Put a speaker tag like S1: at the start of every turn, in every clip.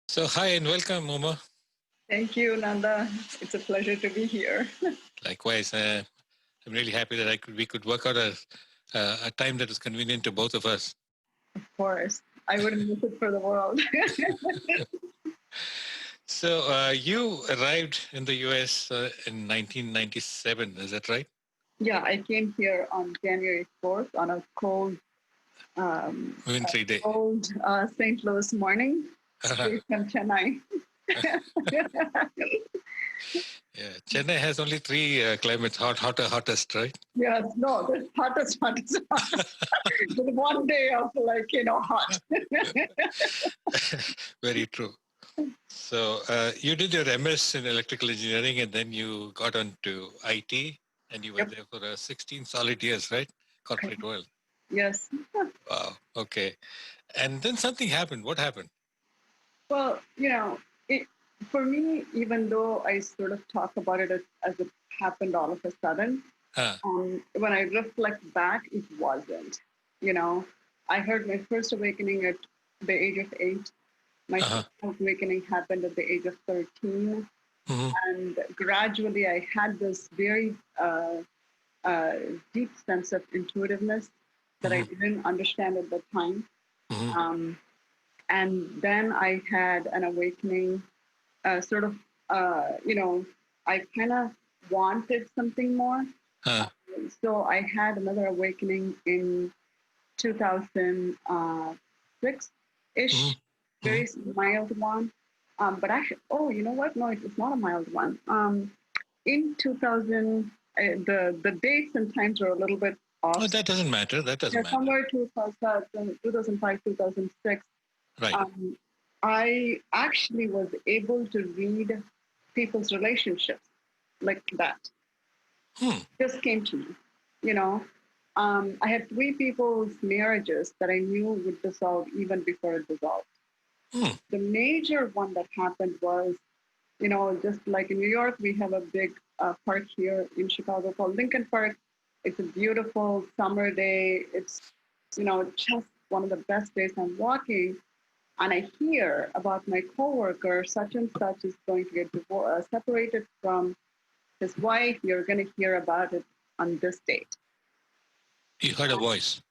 S1: So, hi and welcome, Uma.
S2: Thank you, Nanda. It's a pleasure to be here.
S1: Likewise, I'm really happy that we could work out a time that is convenient to both of us.
S2: Of course, I wouldn't miss it for the world.
S1: So, you arrived in the US in 1997, is that right?
S2: Yeah, I came here on January 4th on a a
S1: Wintry day.
S2: cold St. Louis morning, straight from Chennai.
S1: Yeah, Chennai has only three climates: hottest, right?
S2: Yes, no, the hottest. With one day of hot.
S1: Very true. So, you did your MS in electrical engineering, and then you got onto IT, and you were
S2: Yep.
S1: there for 16 solid years, right? Corporate world.
S2: Yes.
S1: Wow. Okay. And then something happened. What happened?
S2: Well, it, for me, even though I sort of talk about it as it happened all of a sudden,
S1: Huh.
S2: when I reflect back, it wasn't. You know, I heard my first awakening at the age of 8. My
S1: Uh-huh.
S2: second awakening happened at the age of 13.
S1: Mm-hmm.
S2: And gradually, I had this very uh, deep sense of intuitiveness that I
S1: Mm-hmm.
S2: didn't understand at the time.
S1: Mm-hmm.
S2: Um, and then I had an awakening, sort of, I kind of wanted something more.
S1: Huh.
S2: So I had another awakening in 2006 ish,
S1: Mm-hmm. Mm-hmm.
S2: very mild one. But actually, oh, you know what? No, it's not a mild one. In 2000, the dates and times are a little bit
S1: Oh,
S2: off.
S1: that doesn't matter. That doesn't
S2: Yeah,
S1: matter.
S2: somewhere 2005, 2006.
S1: Right.
S2: Um, I actually was able to read people's relationships like that.
S1: Hmm.
S2: Just came to me, you know. I had three people's marriages that I knew would dissolve even before it dissolved.
S1: Hmm.
S2: The major one that happened was, just like in New York, we have a big park here in Chicago called Lincoln Park. It's a beautiful summer day. It's, just one of the best days I'm walking. And I hear about my coworker, such and such is going to get separated from his wife. You're going to hear about it on this date.
S1: You heard a voice.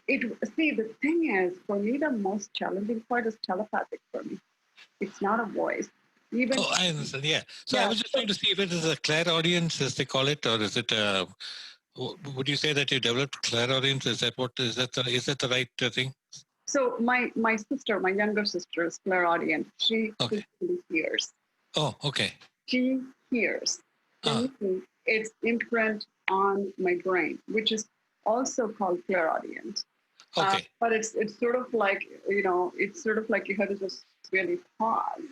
S2: It See, the thing is, for me, the most challenging part is telepathic for me. It's not a voice. Even
S1: Oh, I understand. Yeah. So I
S2: yeah,
S1: was just
S2: so
S1: trying to see if it is a clairaudience, as they call it, or is it? Would you say that you developed clairaudience? Is that what? Is that the right thing?
S2: my sister, my younger sister, is clairaudient. She
S1: Okay.
S2: physically hears.
S1: Oh, okay.
S2: She hears. For
S1: Ah.
S2: me, it's imprint on my brain, which is also called clairaudient.
S1: Okay.
S2: But it's sort of like it's sort of like you had to just really pause.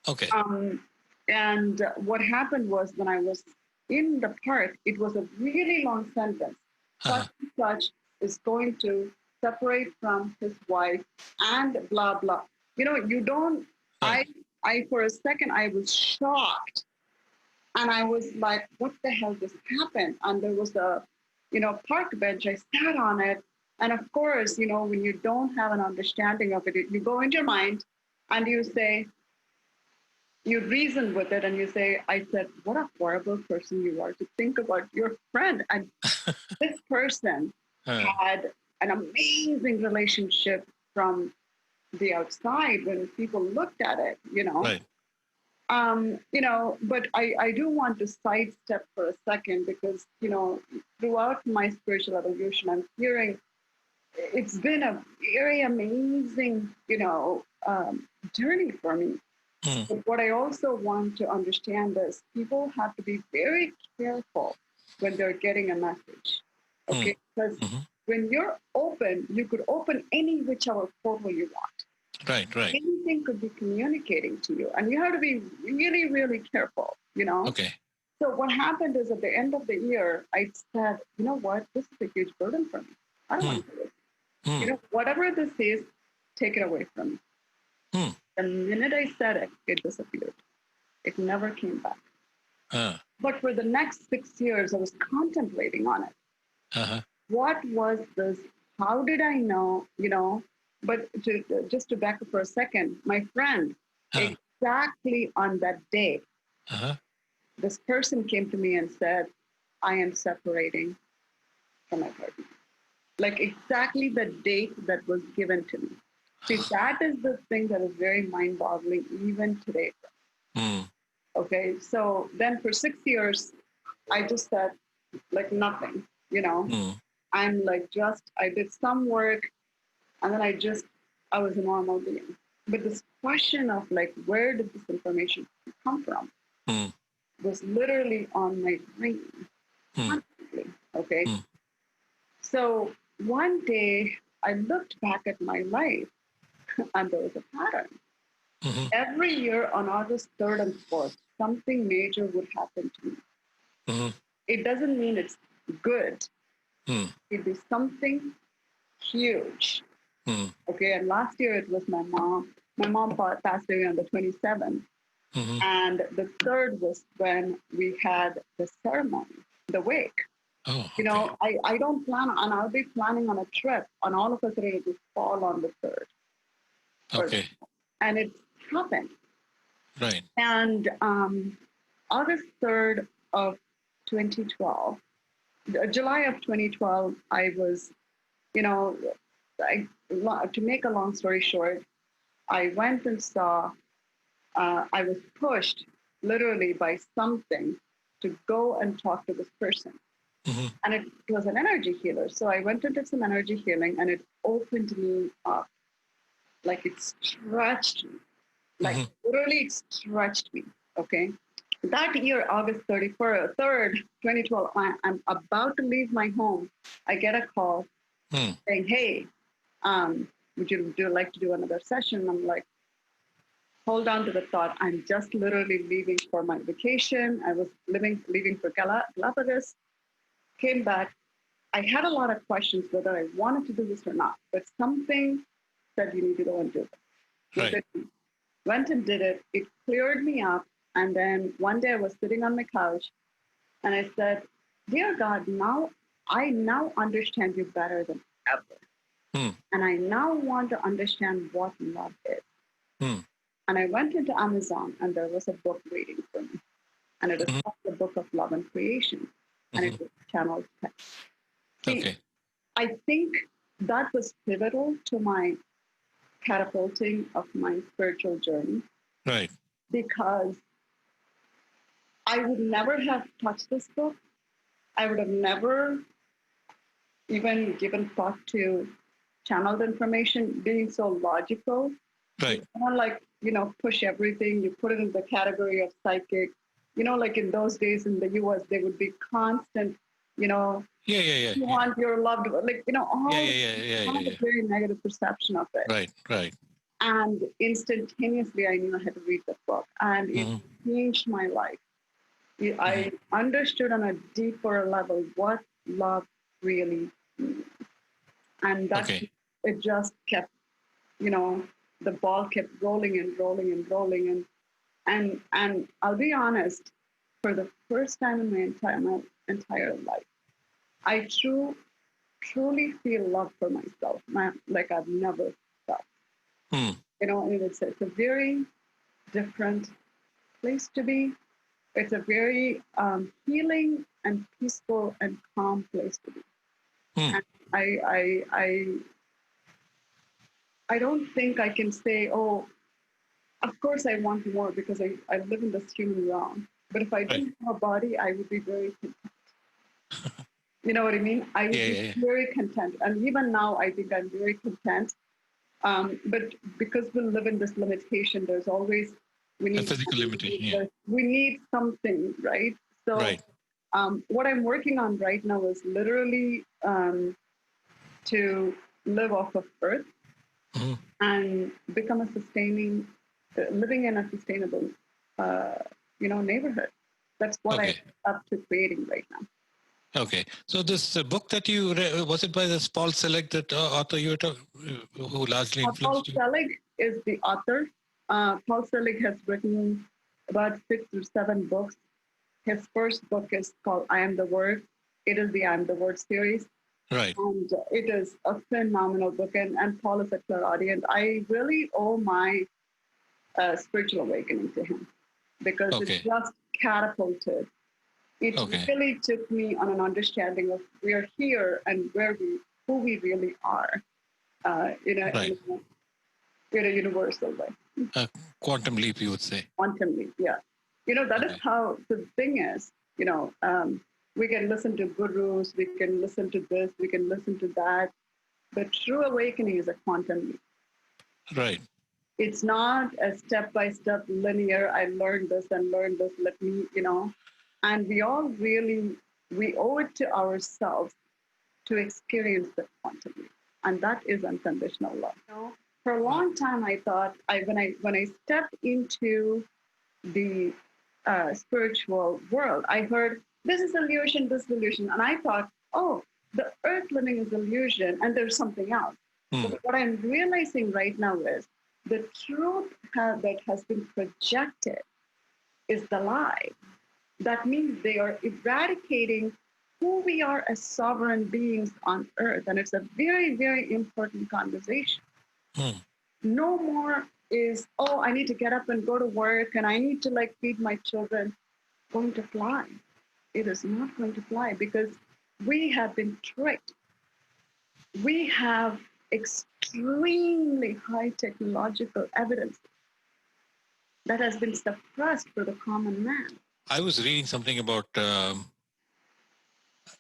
S1: Okay.
S2: Um, and what happened was when I was in the park, it was a really long sentence. Such
S1: Uh-huh.
S2: and such is going to separate from his wife and blah blah. You don't.
S1: Right.
S2: I for a second I was shocked, and I was like, "What the hell just happened?" And there was a, park bench. I sat on it, and of course, when you don't have an understanding of it, you go into your mind, and you say, you reason with it and you say, I said, what a horrible person you are to think about your friend. And this person
S1: Uh,
S2: had an amazing relationship from the outside when people looked at it,
S1: right.
S2: But I do want to sidestep for a second because, throughout my spiritual evolution, I'm hearing it's been a very amazing, journey for me.
S1: Mm,
S2: But what I also want to understand is people have to be very careful when they're getting a message.
S1: mm,
S2: Okay? Because
S1: hmm.
S2: when you're open, you could open any whichever portal you want.
S1: Right. Right.
S2: Anything could be communicating to you. And you have to be really, really careful.
S1: Okay.
S2: So what happened is at the end of the year, I said, you know what? This is a huge burden for me. I don't
S1: Mm,
S2: want to do this.
S1: mm,
S2: Whatever this is, take it away from me.
S1: mm.
S2: The minute I said it, it disappeared. It never came back.
S1: Uh,
S2: But for the next 6 years, I was contemplating on it.
S1: uh-huh.
S2: What was this? How did I know? but just to back up for a second, my friend,
S1: Huh.
S2: exactly on that day,
S1: Uh-huh.
S2: this person came to me and said, I am separating from my partner. Like exactly the date that was given to me. See, that is the thing that is very mind boggling even today.
S1: Mm.
S2: Okay. So then for 6 years, I just said, like, nothing,
S1: Mm.
S2: I'm like, I did some work and then I was a normal being. But this question of like, where did this information come from
S1: Mm.
S2: was literally on my brain
S1: Mm.
S2: constantly. Okay.
S1: Mm.
S2: So one day I looked back at my life and there was a pattern.
S1: Mm-hmm.
S2: Every year on August 3rd and 4th, something major would happen to me.
S1: Mm-hmm.
S2: It doesn't mean it's good,
S1: Mm.
S2: it'd be something huge.
S1: Mm.
S2: Okay, and last year it was my mom. My mom passed away on the 27th.
S1: Mm-hmm.
S2: And the third was when we had the ceremony, the wake.
S1: Oh, okay.
S2: I don't plan on, I'll be planning on a trip, and all of us are to fall on the third.
S1: Okay.
S2: And it happened.
S1: Right.
S2: And August 3rd of 2012, July of 2012, I was, you know, to make a long story short, I went and saw, I was pushed literally by something to go and talk to this person.
S1: Mm-hmm.
S2: And it was an energy healer. So I went and did some energy healing and it opened me up. Like it stretched me. Like
S1: Mm-hmm.
S2: literally it stretched me. Okay. That year, August 31st, 3rd, 2012, I'm about to leave my home. I get a call
S1: Mm.
S2: saying, hey, would you like to do another session? I'm like, hold on to the thought. I'm just literally leaving for my vacation. I was leaving for Galapagos, came back. I had a lot of questions whether I wanted to do this or not, but something said you need to go and do it.
S1: Right.
S2: Went and did it. It cleared me up. And then one day I was sitting on my couch and I said, dear God, I now understand you better than ever.
S1: Mm.
S2: And I now want to understand what love is.
S1: Mm.
S2: And I went into Amazon and there was a book waiting for me. And it was
S1: Mm-hmm.
S2: called The Book of Love and Creation. And
S1: Mm-hmm.
S2: it was channeled text. See,
S1: Okay.
S2: I think that was pivotal to my catapulting of my spiritual journey
S1: Right.
S2: because I would never have touched this book. I would have never even given thought to channeled information being so logical.
S1: Right.
S2: You want like, push everything, you put it in the category of psychic. Like in those days in the US, there would be constant,
S1: Yeah. Yeah. Yeah.
S2: you
S1: Yeah.
S2: want your loved one, like,
S1: Yeah.
S2: all
S1: Yeah. Yeah. Yeah.
S2: kind of
S1: Yeah.
S2: very negative perception of it.
S1: Right. Right.
S2: And instantaneously, I knew I had to read the book, and it
S1: Mm-hmm.
S2: changed my life.
S1: Mm-hmm.
S2: I understood on a deeper level what love really means. And
S1: Okay.
S2: it just kept, the ball kept rolling and rolling and rolling. And I'll be honest, for the first time in my entire life, I truly feel love for myself, like I've never felt.
S1: Mm.
S2: And it's a very different place to be. It's a very healing and peaceful and calm place to be.
S1: Mm.
S2: And I don't think I can say, oh, of course I want more because I live in this human realm. But if I
S1: Right.
S2: didn't have a body, I would be very content. You know what I mean? I would
S1: Yeah.
S2: be
S1: Yeah. Yeah.
S2: very content. And even now, I think I'm very content. But because we live in this limitation, there's always, we
S1: A
S2: need
S1: physical
S2: money,
S1: limitation. Yeah.
S2: we need something, right? So
S1: Right.
S2: what I'm working on right now is literally to live off of Earth
S1: Mm-hmm.
S2: and become living in a sustainable, uh, neighborhood. That's what I'm
S1: Okay.
S2: up to creating right now.
S1: Okay. So this book that you read, was it by this Paul Selig, that author you were who largely
S2: Paul
S1: influenced you?
S2: Selig is the author. Paul Selig has written about 6 or 7 books. His first book is called I Am the Word. It is the I Am the Word series.
S1: Right.
S2: And it is a phenomenal book. And Paul is a clairaudient. I really owe my spiritual awakening to him because it
S1: Okay.
S2: just catapulted. It
S1: Okay.
S2: really took me on an understanding of we're here and who we really are
S1: Right.
S2: in a universal way.
S1: Quantum leap, you would say.
S2: Quantum leap, yeah. That is
S1: Okay.
S2: how the thing is, we can listen to gurus, we can listen to this, we can listen to that. But true awakening is a quantum leap.
S1: Right.
S2: It's not a step-by-step linear, I learned this and learned this, let me, and we all really, we owe it to ourselves to experience the quantum leap. And that is unconditional love. For a long time, I thought, when I stepped into the spiritual world, I heard, this is illusion, this is illusion. And I thought, oh, the earth living is illusion and there's something else. But what I'm realizing right now is the truth that has been projected is the lie. That means they are eradicating who we are as sovereign beings on earth. And it's a very, very important conversation. No more is, oh, I need to get up and go to work and I need to feed my children. Going to fly. It is not going to fly because we have been tricked. We have extremely high technological evidence that has been suppressed for the common man.
S1: I was reading something about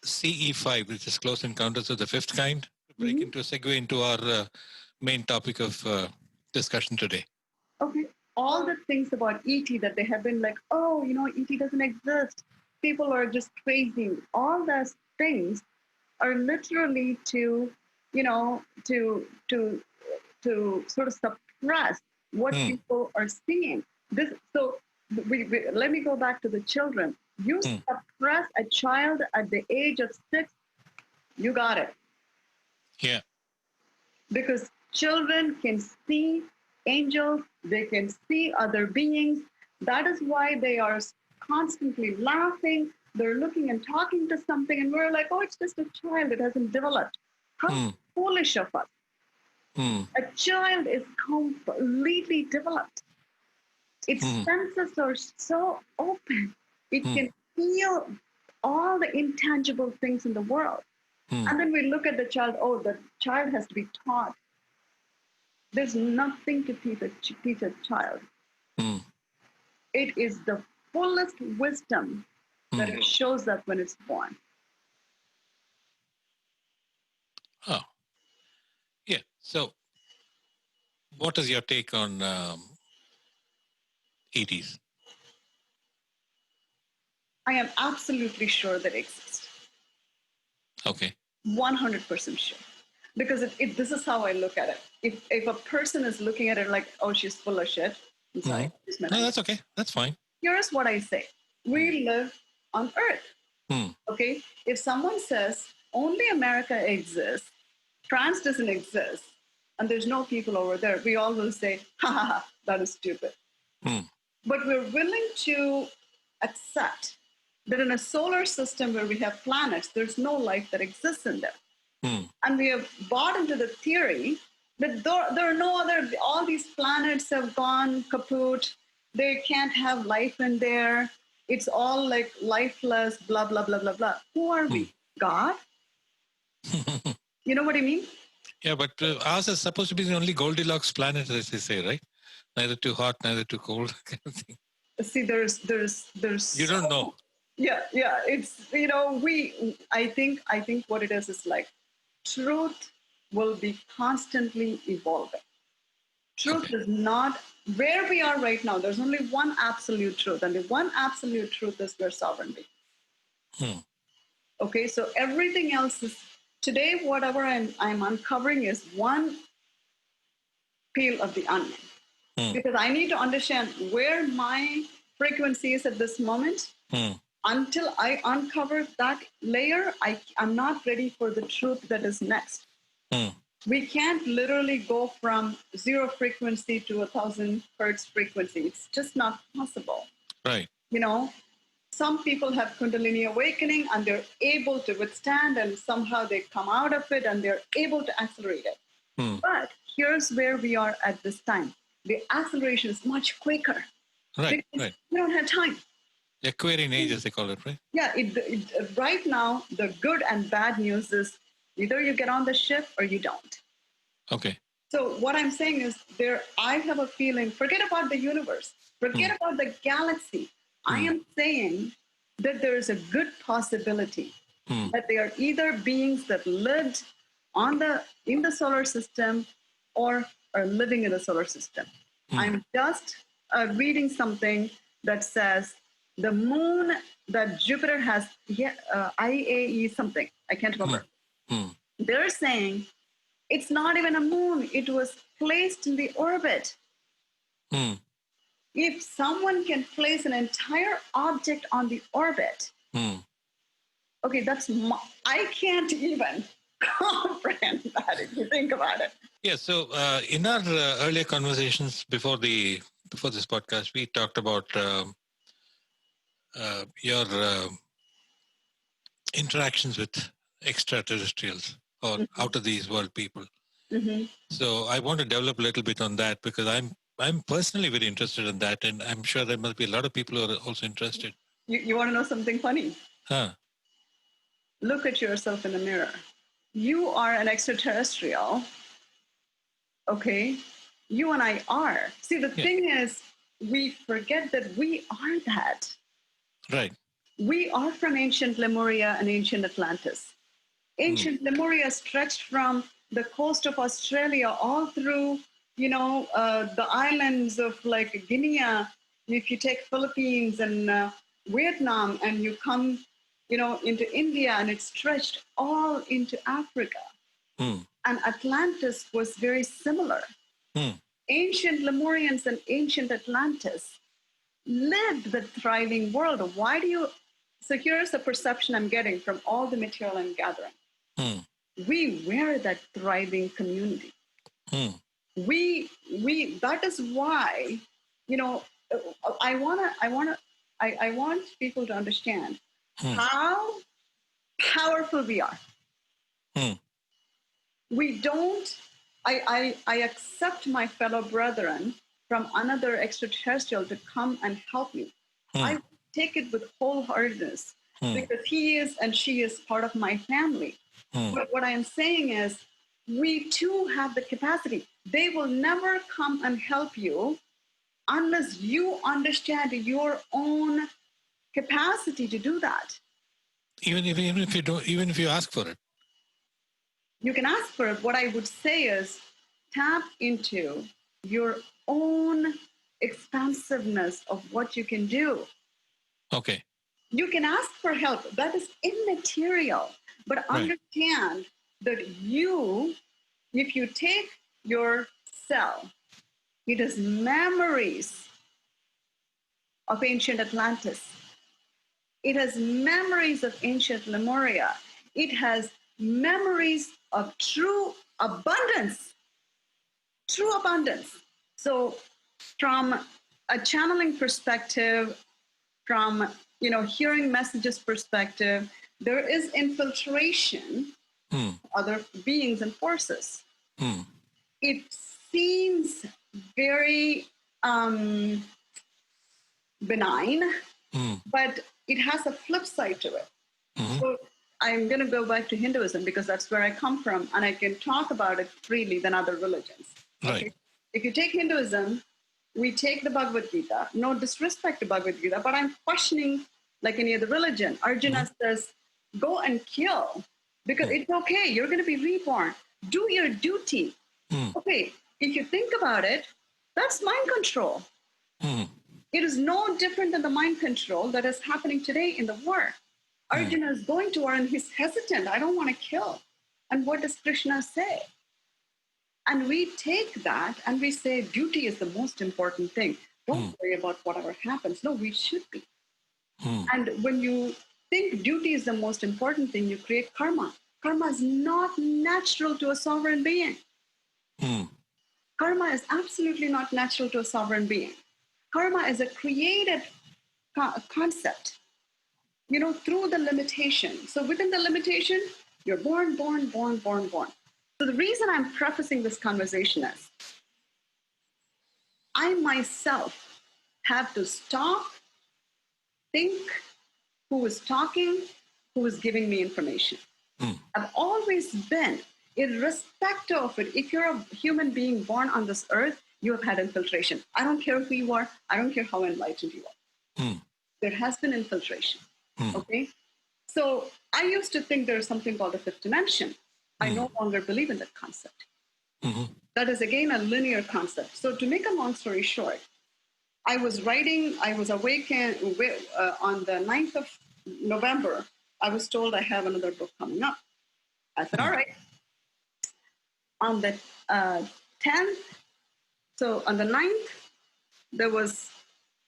S1: CE5, which is Close Encounters of the Fifth Kind. Break into a segue into our main topic of discussion today.
S2: Okay. All the things about ET that they have been like, oh, ET doesn't exist. People are just crazy. All those things are literally to sort of suppress what people are seeing. So let me go back to the children. You suppress a child at the age of 6, you got it.
S1: Yeah.
S2: Because children can see angels, they can see other beings. That is why they are constantly laughing. They're looking and talking to something, and we're like, oh, it's just a child. It hasn't developed. How foolish of us. A child is completely developed. Its senses are so open. It can feel all the intangible things in the world. And then we look at the child, oh, the child has to be taught. There's nothing to teach a child. It is the fullest wisdom that it shows up when it's born.
S1: Oh, yeah. So what is your take on ETs?
S2: I am absolutely sure that it exists.
S1: Okay.
S2: 100% sure. Because this is how I look at it. If a person is looking at it like, oh, she's full of shit, I'm sorry.
S1: No, that's okay. That's fine.
S2: Here's what I say. We live on Earth. Okay? If someone says only America exists, France doesn't exist, and there's no people over there, we all will say, ha ha ha, that is stupid. But we're willing to accept that in a solar system where we have planets, there's no life that exists in there. And we have bought into the theory that there are no other, all these planets have gone kaput, they can't have life in there, it's all like lifeless, blah, blah, blah, blah, blah. Who are we? God? You know what I mean?
S1: Yeah, but ours is supposed to be the only Goldilocks planet, as they say, right? Neither too hot, neither too cold, kind of thing.
S2: See, there's.
S1: You don't know.
S2: Yeah. It's I think what it is like, truth will be constantly evolving. Truth is not where we are right now. There's only one absolute truth, and the one absolute truth is we're sovereign beings. Okay, so everything else is today. Whatever I'm uncovering is one peel of the onion, because I need to understand where my frequency is at this moment. Until I uncover that layer, I'm not ready for the truth that is next. We can't literally go from 0 frequency to 1,000 hertz frequency. It's just not possible.
S1: Right.
S2: Some people have Kundalini awakening and they're able to withstand, and somehow they come out of it and they're able to accelerate it.
S1: Hmm.
S2: But here's where we are at this time. The acceleration is much quicker.
S1: Right, right.
S2: We don't have time.
S1: Aquarian age, as they call it, right?
S2: Yeah, right now, the good and bad news is either you get on the ship or you don't.
S1: Okay.
S2: So what I'm saying is I have a feeling, forget about the universe, forget about the galaxy. I am saying that there is a good possibility that they are either beings that lived in the solar system or are living in the solar system. I'm just reading something that says the moon that Jupiter has, IAE something, I can't remember. They're saying it's not even a moon. It was placed in the orbit. If someone can place an entire object on the orbit, okay, I can't even comprehend that if you think about it.
S1: Yeah. So in our earlier conversations before this podcast, we talked about your interactions with extraterrestrials or out of these world people. So I want to develop a little bit on that because I'm personally very interested in that, and I'm sure there must be a lot of people who are also interested.
S2: You want to know something funny?
S1: Huh.
S2: Look at yourself in the mirror. You are an extraterrestrial. Okay? You and I are. See, the thing is, we forget that we are that.
S1: Right.
S2: We are from ancient Lemuria and ancient Atlantis. Ancient Lemuria stretched from the coast of Australia all through, the islands of like Guinea. If you take Philippines and Vietnam and you come, into India, and it stretched all into Africa. And Atlantis was very similar. Ancient Lemurians and ancient Atlantis lived the thriving world. So here's the perception I'm getting from all the material I'm gathering. We were that thriving community. That is why, I want people to understand how powerful we are. We don't, I accept my fellow brethren from another extraterrestrial to come and help me. I take it with wholeheartedness because he is and she is part of my family. But what I'm saying is, we too have the capacity. They will never come and help you unless you understand your own capacity to do that.
S1: Even if you ask for it.
S2: You can ask for it. What I would say is tap into your own expansiveness of what you can do.
S1: Okay.
S2: You can ask for help. That is immaterial. But understand that if you take your cell, it has memories of ancient Atlantis. It has memories of ancient Lemuria. It has memories of true abundance. True abundance. So from a channeling perspective, from hearing messages perspective, there is infiltration of other beings and forces. It seems very benign, but it has a flip side to it. So I'm going to go back to Hinduism because that's where I come from, and I can talk about it freely than other religions.
S1: Right.
S2: Okay? If you take Hinduism, we take the Bhagavad Gita. No disrespect to Bhagavad Gita, but I'm questioning, like any other religion. Arjuna says, go and kill because it's okay. You're going to be reborn. Do your duty. Okay, if you think about it, that's mind control. It is no different than the mind control that is happening today in the war. Arjuna is going to war and he's hesitant. I don't want to kill. And what does Krishna say? And we take that and we say duty is the most important thing. Don't worry about whatever happens. No, we should be. And when you think duty is the most important thing, you create karma. Karma is not natural to a sovereign being. Karma is absolutely not natural to a sovereign being. Karma is a created concept. through the limitation. So within the limitation, you're born, born, born, born, born. So the reason I'm prefacing this conversation is I myself have to stop, think who is talking, who is giving me information. I've always been, irrespective of it, if you're a human being born on this earth, you have had infiltration. I don't care who you are. I don't care how enlightened you are. There has been infiltration. Okay? So I used to think there's something called the fifth dimension. I no longer believe in that concept. That is, again, a linear concept. So to make a long story short, I was awakened on the 9th of November. I was told I have another book coming up. I said, all right. On the 10th, so on the 9th, there was,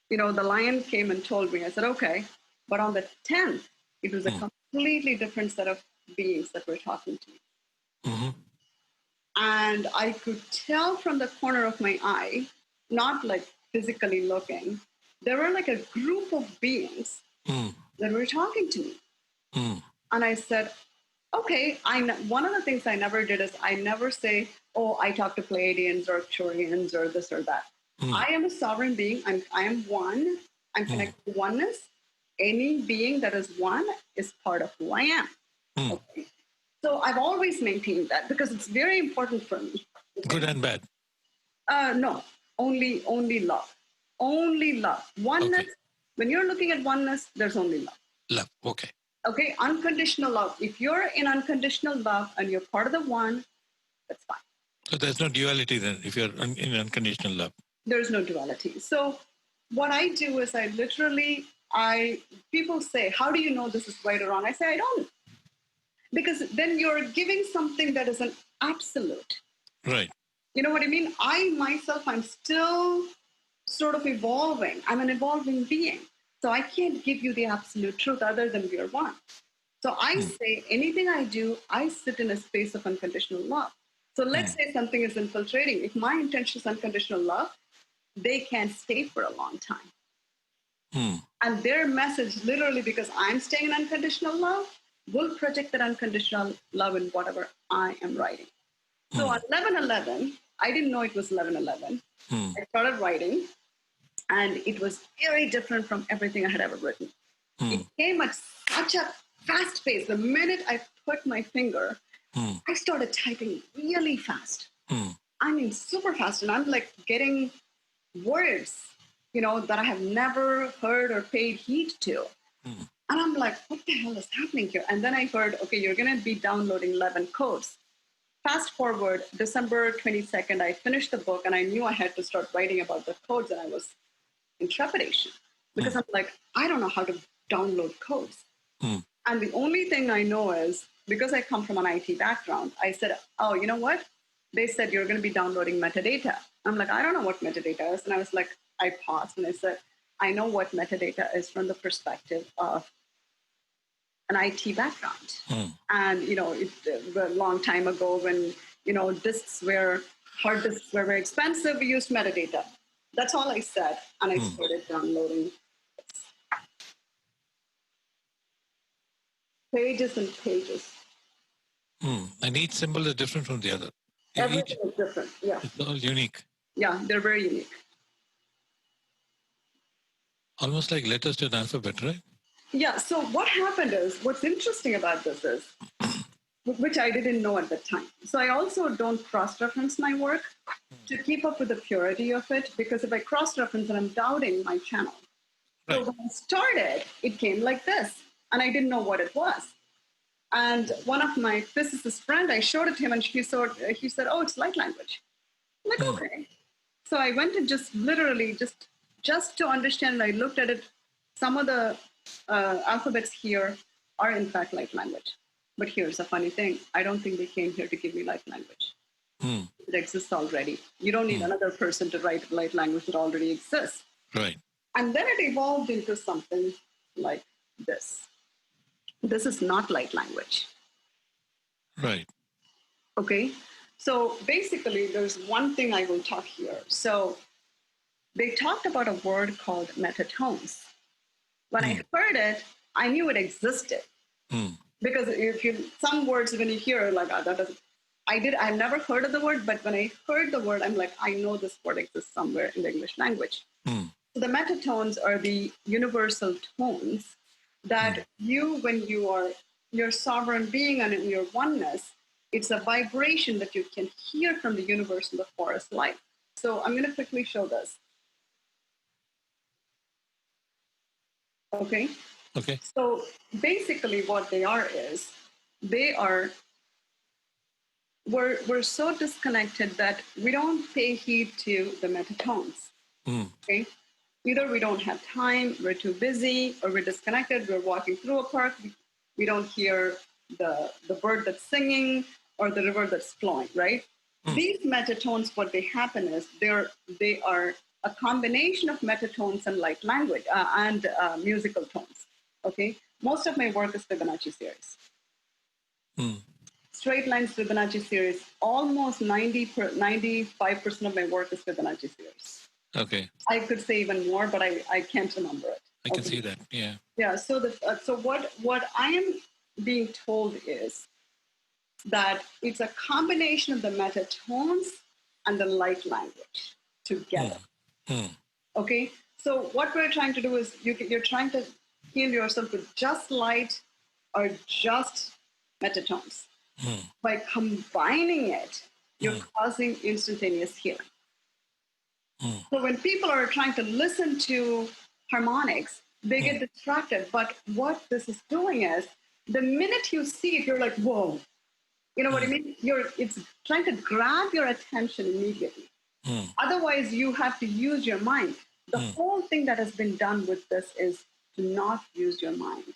S2: the lion came and told me. I said, okay. But on the 10th, it was a completely different set of beings that were talking to me. And I could tell from the corner of my eye, not like physically looking, there were like a group of beings that were talking to me. And I said, okay, one of the things I never did is I never say, oh, I talk to Pleiadians or Arcturians or this or that. I am a sovereign being. I am one. I'm connected to oneness. Any being that is one is part of who I am. Okay? So I've always maintained that because it's very important for me.
S1: Good and bad?
S2: No, only love. Only love. Oneness, okay. When you're looking at oneness, there's only love.
S1: Love, okay.
S2: Okay, unconditional love. If you're in unconditional love and you're part of the one, that's fine.
S1: So there's no duality then if you're in unconditional love? There's
S2: no duality. So what I do is people say, how do you know this is right or wrong? I say, I don't. Because then you're giving something that is an absolute.
S1: Right.
S2: You know what I mean? I myself, I'm still sort of evolving. I'm an evolving being. So I can't give you the absolute truth other than we are one. So I say anything I do, I sit in a space of unconditional love. So let's say something is infiltrating. If my intention is unconditional love, they can't stay for a long time. And their message, literally because I'm staying in unconditional love, will project that unconditional love in whatever I am writing. So on 11/11, I didn't know it was 11/11. I started writing, and it was very different from everything I had ever written. It came at such a fast pace. The minute I put my finger, I started typing really fast. I mean, super fast. And I'm like getting words, that I have never heard or paid heed to. And I'm like, what the hell is happening here? And then I heard, okay, you're going to be downloading 11 codes. Fast forward, December 22nd, I finished the book and I knew I had to start writing about the codes, and I was in trepidation because I'm like, I don't know how to download codes. And the only thing I know is, because I come from an IT background, I said, oh, you know what? They said you're going to be downloading metadata. I'm like, I don't know what metadata is. And I was like, I paused and I said, I know what metadata is from the perspective of an IT background. And, a long time ago when, hard disks were very expensive, we used metadata. That's all I said. And I started downloading pages and pages.
S1: And each symbol is different from the other.
S2: Everything is different, yeah.
S1: It's all unique.
S2: Yeah, they're very unique.
S1: Almost like letters to an alphabet, right?
S2: Yeah, so what's interesting about this is, which I didn't know at the time. So I also don't cross-reference my work to keep up with the purity of it, because if I cross-reference, then I'm doubting my channel. Right. So when I started, it came like this, and I didn't know what it was. And one of my physicist friend, I showed it to him, and he said, oh, it's light language. I'm like, okay. So I went and just literally, just to understand, I looked at it. Some of the alphabets here are in fact light language. But here's a funny thing. I don't think they came here to give me light language. It exists already. You don't need another person to write light language that already exists.
S1: Right.
S2: And then it evolved into something like this. This is not light language.
S1: Right.
S2: Okay. So basically, there's one thing I will talk here. So they talked about a word called metatones. When I heard it, I knew it existed. Because some words when you hear like that doesn't, I've never heard of the word, but when I heard the word, I'm like, I know this word exists somewhere in the English language. So the metatones are the universal tones that when you are your sovereign being and in your oneness, it's a vibration that you can hear from the universe in the forest life. So I'm going to quickly show this. Okay.
S1: Okay.
S2: So basically what they are is we're so disconnected that we don't pay heed to the metatones. Okay. Either we don't have time, we're too busy, or we're disconnected, we're walking through a park, we don't hear the bird that's singing or the river that's flowing, right? These metatones, what they happen is they are a combination of metatones and light language and musical tones. Okay, most of my work is Fibonacci series. Straight lines Fibonacci series. Almost 95% of my work is Fibonacci series.
S1: Okay.
S2: I could say even more, but I can't remember it.
S1: I can see that. Yeah.
S2: Yeah. So so what I am being told is that it's a combination of the metatones and the light language together. Okay. So what we're trying to do is you're trying to heal yourself with just light or just metatones. By combining it, you're causing instantaneous healing. So when people are trying to listen to harmonics, they get distracted. But what this is doing is, the minute you see it, you're like, whoa. You know what I mean? It's trying to grab your attention immediately. Otherwise, you have to use your mind. The whole thing that has been done with this is to not use your mind.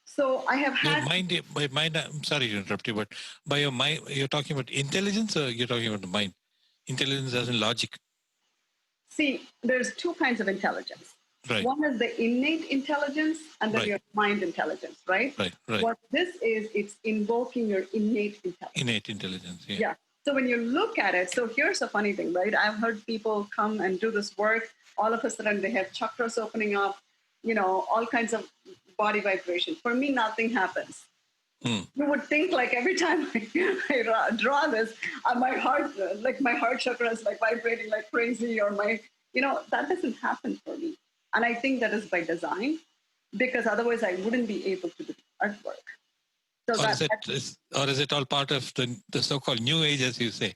S2: So I have had...
S1: By mind, I'm sorry to interrupt you, but by your mind, you're talking about intelligence or you're talking about the mind? Intelligence as in logic?
S2: See, there's two kinds of intelligence.
S1: Right.
S2: One is the innate intelligence and then your mind intelligence, right?
S1: Right.
S2: What this is, it's invoking your innate intelligence.
S1: Innate intelligence, yeah.
S2: Yeah. So when you look at it, so here's a funny thing, right? I've heard people come and do this work. All of a sudden they have chakras opening up, all kinds of body vibration. For me, nothing happens. You would think like every time I draw this, my heart chakra is like vibrating like crazy, or that doesn't happen for me. And I think that is by design, because otherwise I wouldn't be able to do artwork. So
S1: or is it all part of the so-called new age, as you say?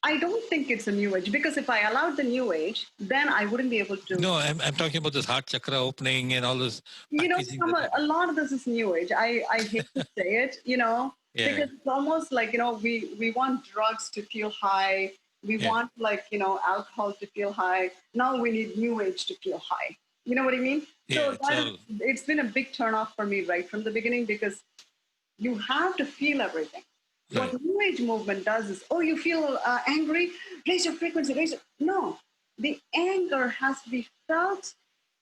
S2: I don't think it's a new age, because if I allowed the new age, then I wouldn't be able to.
S1: No, I'm talking about this heart chakra opening and all this.
S2: A lot of this is new age. I hate to say it, because it's almost like, we want drugs to feel high. We want alcohol to feel high. Now we need new age to feel high. You know what I mean?
S1: Yeah,
S2: so it's been a big turnoff for me right from the beginning, because you have to feel everything. Right. What New Age movement does is, you feel angry, raise your frequency, No, the anger has to be felt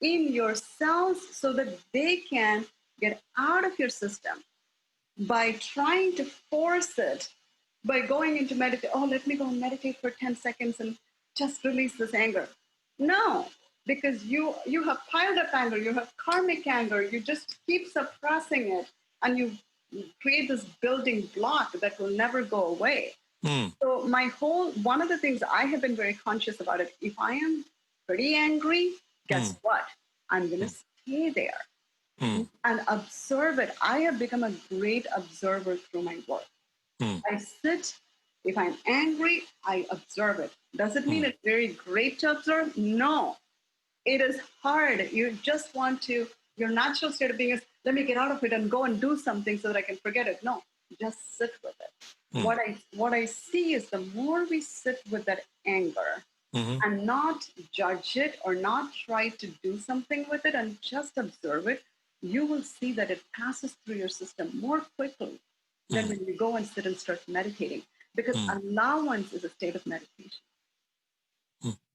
S2: in your cells so that they can get out of your system. By trying to force it, by going into meditate, let me go and meditate for 10 seconds and just release this anger. No, because you have piled up anger, you have karmic anger, you just keep suppressing it, and you create this building block that will never go away. So one of the things I have been very conscious about it, if I am pretty angry, guess what? I'm going to stay there and observe it. I have become a great observer through my work. I sit, if I'm angry, I observe it. Does it mean it's very great to observe? No, it is hard. You just want to, your natural state of being is, let me get out of it and go and do something so that I can forget it. No, just sit with it. What I see is, the more we sit with that anger and not judge it or not try to do something with it and just observe it, you will see that it passes through your system more quickly than when you go and sit and start meditating. Because allowance is a state of meditation.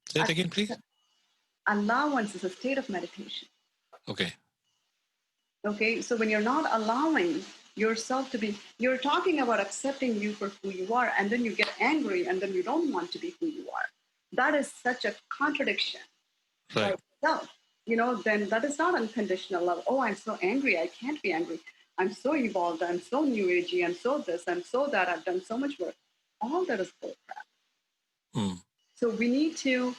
S1: Say it again, please.
S2: Allowance is a state of meditation. Okay, so when you're not allowing yourself to be, you're talking about accepting you for who you are, and then you get angry, and then you don't want to be who you are. That is such a contradiction by itself. then that is not unconditional love. Oh, I'm so angry. I can't be angry. I'm so evolved. I'm so new agey. I'm so this. I'm so that. I've done so much work. All that is bull crap.
S1: Mm.
S2: So we need to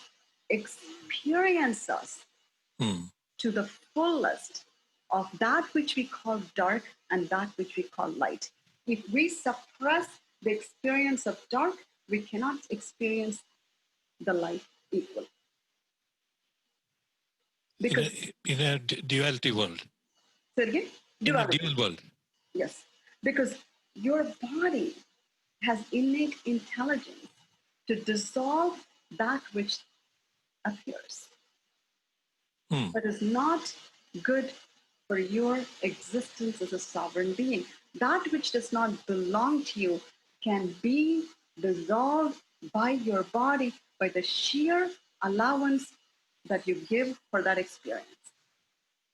S2: experience us to the fullest of that which we call dark and that which we call light. If we suppress the experience of dark, we cannot experience the light equally. Because
S1: in a duality world.
S2: say it again?
S1: In a dual world.
S2: Yes. Because your body has innate intelligence to dissolve that which appears. That is not good for your existence as a sovereign being. That which does not belong to you can be dissolved by your body by the sheer allowance that you give for that experience.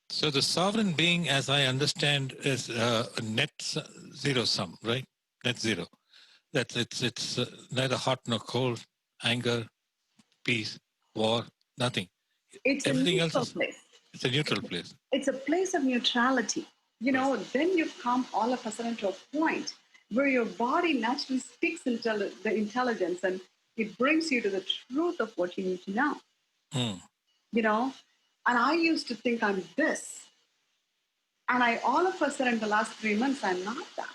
S1: So the sovereign being, as I understand, is a net zero sum, right? Net zero. That's it's neither hot nor cold, anger, peace, war, nothing.
S2: It's
S1: Everything
S2: a
S1: else
S2: neutral
S1: is
S2: place.
S1: It's a neutral place.
S2: It's a place of neutrality. Then you come all of a sudden to a point where your body naturally speaks the intelligence and it brings you to the truth of what you need to know. And I used to think I'm this. And I all of a sudden, the last 3 months, I'm not that.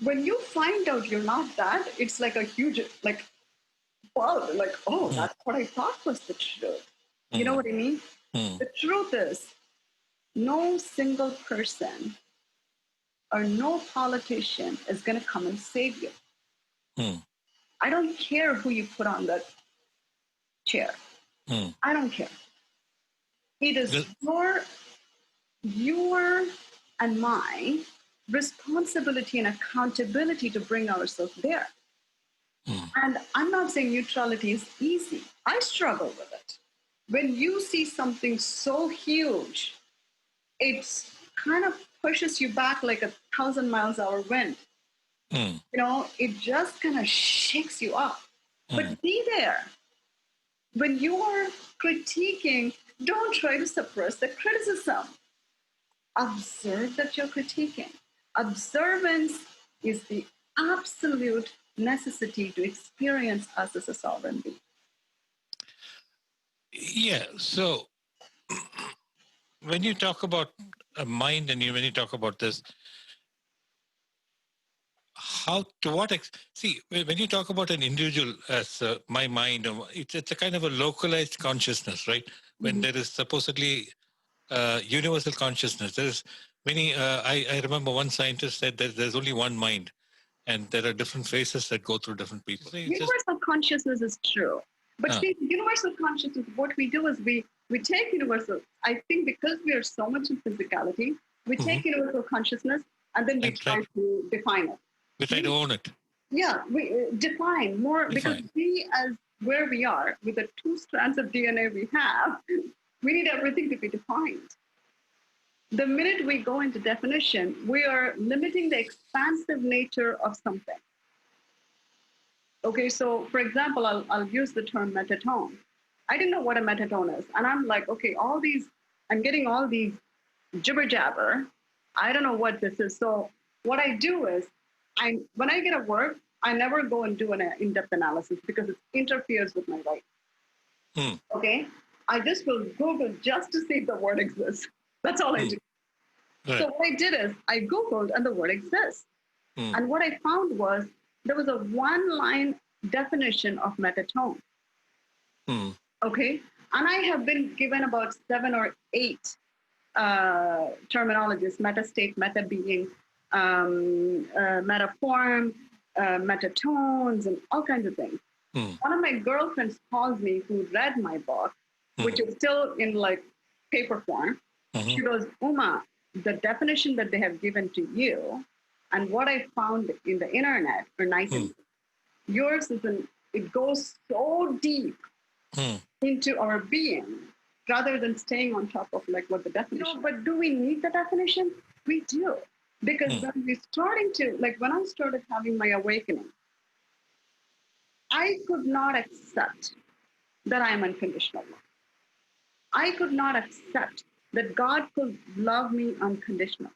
S2: When you find out you're not that, it's like a huge, wow, that's what I thought was the truth. You know what I mean? The truth is, no single person or no politician is going to come and save you. I don't care who you put on that chair. I don't care. It is your and my responsibility and accountability to bring ourselves there. And I'm not saying neutrality is easy. I struggle with it. When you see something so huge, it kind of pushes you back like 1,000 miles an hour wind. It just kind of shakes you up. But be there. When you are critiquing, don't try to suppress the criticism. Observe that you're critiquing. Observance is the absolute necessity to experience us as a sovereign being.
S1: Yeah. So when you talk about a mind and when you talk about this, when you talk about an individual as my mind, it's a kind of a localized consciousness, right? When there is supposedly universal consciousness. There's many, I remember one scientist said that there's only one mind and there are different phases that go through different people. So
S2: universal consciousness is true. But see, universal consciousness, what we do is we take universal, I think because we are so much in physicality, we take universal consciousness and then we try to define it.
S1: We try to own it.
S2: Yeah, we define more because we, as where we are, with the 2 strands of DNA we have, we need everything to be defined. The minute we go into definition, we are limiting the expansive nature of something. Okay, so for example, I'll use the term metatone. I didn't know what a metatone is. And I'm like, okay, I'm getting all these jibber jabber. I don't know what this is. So what I do is, when I get a work, I never go and do an in-depth analysis because it interferes with my writing. Okay? I just will Google just to see if the word exists. That's all I do. Right. So what I did is I Googled and the word exists. And what I found was there was a 1-line definition of metatone. Okay? And I have been given about 7 or 8 terminologies: meta state, meta being, metaform, metatones, and all kinds of things. One of my girlfriends calls me who read my book, which is still in paper form. She goes, Uma, the definition that they have given to you and what I found in the internet are nice. Yours is it goes so deep into our being rather than staying on top of what the definition. But do we need the definition? We do. Because when we're starting to, when I started having my awakening, I could not accept that I am unconditional love. I could not accept that God could love me unconditionally.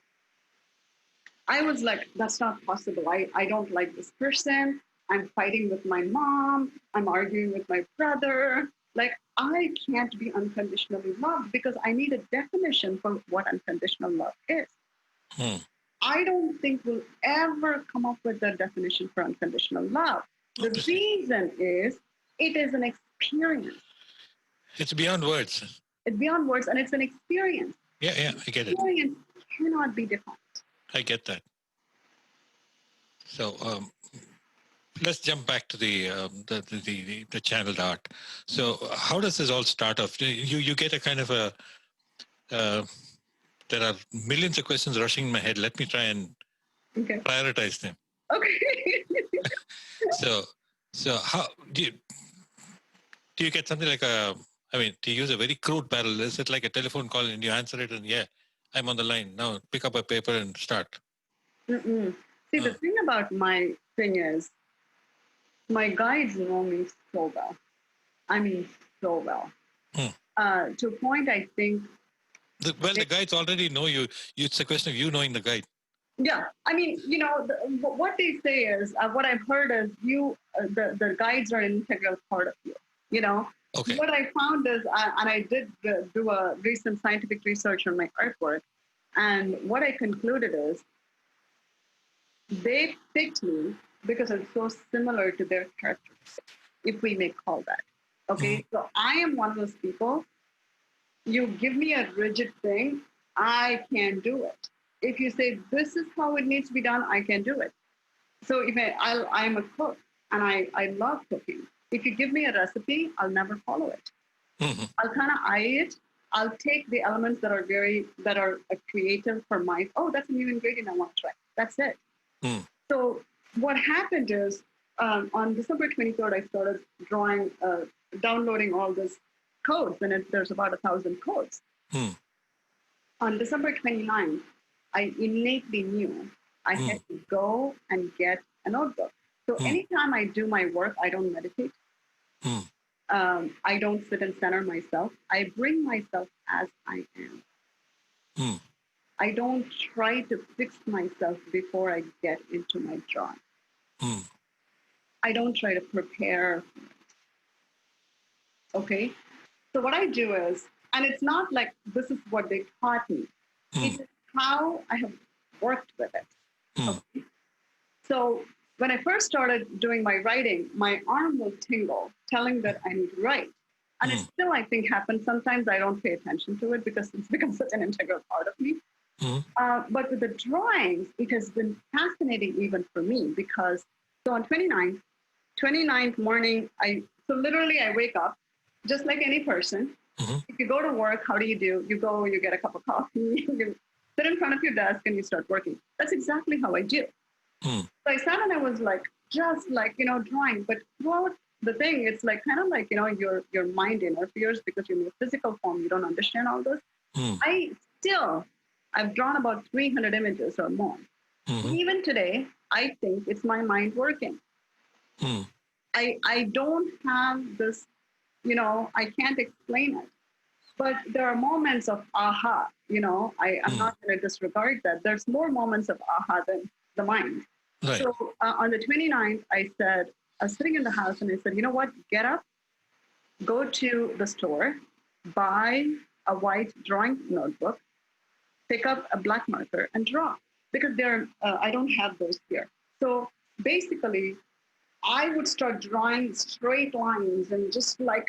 S2: I was like, that's not possible. I don't like this person. I'm fighting with my mom. I'm arguing with my brother. Like, I can't be unconditionally loved because I need a definition for what unconditional love is. I don't think we'll ever come up with the definition for unconditional love. The reason is it is an experience.
S1: It's beyond words.
S2: It's beyond words, and it's an experience.
S1: Yeah, I get it.
S2: Experience cannot be defined.
S1: I get that. So let's jump back to the channeled art. So how does this all start off? You get a kind of a there are millions of questions rushing in my head. Let me try and prioritize them.
S2: Okay.
S1: So how do you get something like to use a very crude parallel, is it like a telephone call and you answer it and yeah, I'm on the line now, pick up a paper and start?
S2: See, the thing about my thing is, my guides know me so well. I mean, so well. To a point, I think.
S1: The guides already know you. It's a question of you knowing the guide.
S2: Yeah, I mean, what they say is, what I've heard is the guides are an integral part of you.
S1: Okay.
S2: What I found is, and I did do a recent scientific research on my artwork, and what I concluded is, they picked me because I'm so similar to their characters, if we may call that. Okay, so I am one of those people. You give me a rigid thing, I can't do it. If you say this is how it needs to be done, I can do it. So if I'm a cook and I love cooking. If you give me a recipe, I'll never follow it. I'll kind of eye it. I'll take the elements that are creative for my. Oh, that's a new ingredient I want to try. That's it. So what happened is on December 23rd, I started downloading all this codes, and there's about 1,000 codes. On December 29th, I innately knew I had to go and get a notebook. So anytime I do my work, I don't meditate. I don't sit and center myself. I bring myself as I am. I don't try to fix myself before I get into my drawing. I don't try to prepare for it. Okay? So what I do is, and it's not like this is what they taught me. It is how I have worked with it. Okay? So when I first started doing my writing, my arm will tingle, telling that I need to write. And it still, I think, happens. Sometimes I don't pay attention to it because it's become such an integral part of me. But with the drawings, it has been fascinating even for me because, so on 29th morning, so literally I wake up just like any person. If you go to work, how do? You go, you get a cup of coffee, you sit in front of your desk and you start working. That's exactly how I do. So I sat and I was like, just like, drawing. But throughout the thing, it's like kind of like, your mind interferes because you're in your physical form. You don't understand all this. I've drawn about 300 images or more. Even today, I think it's my mind working. I don't have this, I can't explain it. But there are moments of aha, I'm not going to disregard that. There's more moments of aha than the mind. Right. So on the 29th, I was sitting in the house and I said, you know what, get up, go to the store, buy a white drawing notebook, pick up a black marker and draw because I don't have those here. So basically, I would start drawing straight lines and just like,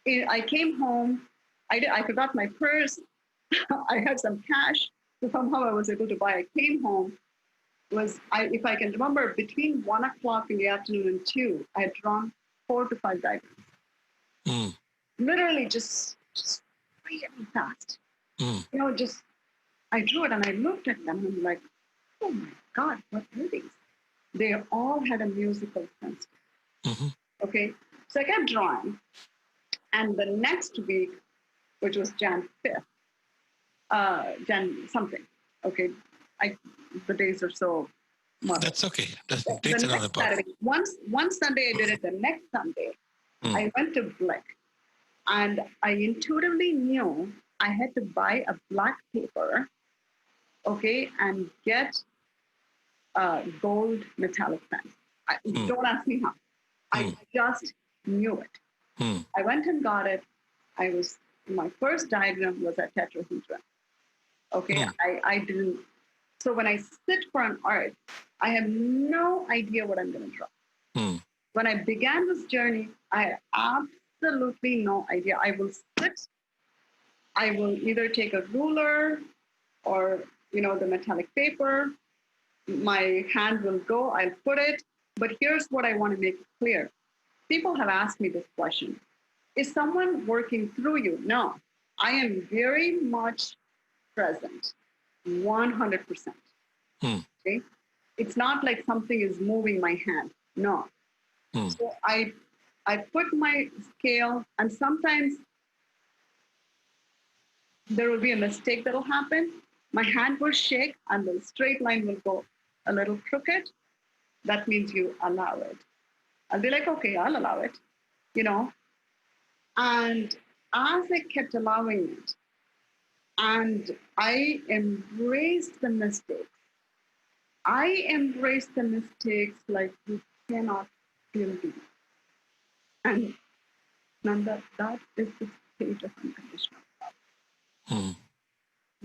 S2: I came home, I forgot my purse, I had some cash, so somehow I was able to buy. I came home, if I can remember, between 1 o'clock in the afternoon and 2, I had drawn 4 to 5 diagrams. Literally just really fast. I drew it and I looked at them and I'm like, oh my God, what are these? They all had a musical sense. Okay, so I kept drawing. And the next week, which was Jan 5th, Jan something, okay, the days are so much.
S1: That's okay. Dates another part.
S2: Saturday, one Sunday I did it, the next Sunday, I went to Blick. And I intuitively knew I had to buy a black paper, okay, and get gold metallic pen.
S1: Mm.
S2: Don't ask me how. I
S1: Mm.
S2: just knew it.
S1: Mm.
S2: I went and got it. My first diagram was a tetrahedron. Okay,
S1: Mm.
S2: I didn't. So when I sit for an art, I have no idea what I'm going to draw.
S1: Mm.
S2: When I began this journey, I had absolutely no idea. I will sit, I will either take a ruler or, the metallic paper. My hand will go, I'll put it. But here's what I want to make clear. People have asked me this question. Is someone working through you? No, I am very much present, 100%.
S1: Mm.
S2: Okay? It's not like something is moving my hand. No.
S1: Mm.
S2: So I put my scale, and sometimes there will be a mistake that will happen. My hand will shake and the straight line will go a little crooked. That means you allow it. I'll be like, okay, I'll allow it, you know. And as I kept allowing it, and I embraced the mistakes, I embraced the mistakes like you cannot believe. And that is the state of unconditional love.
S1: Mm.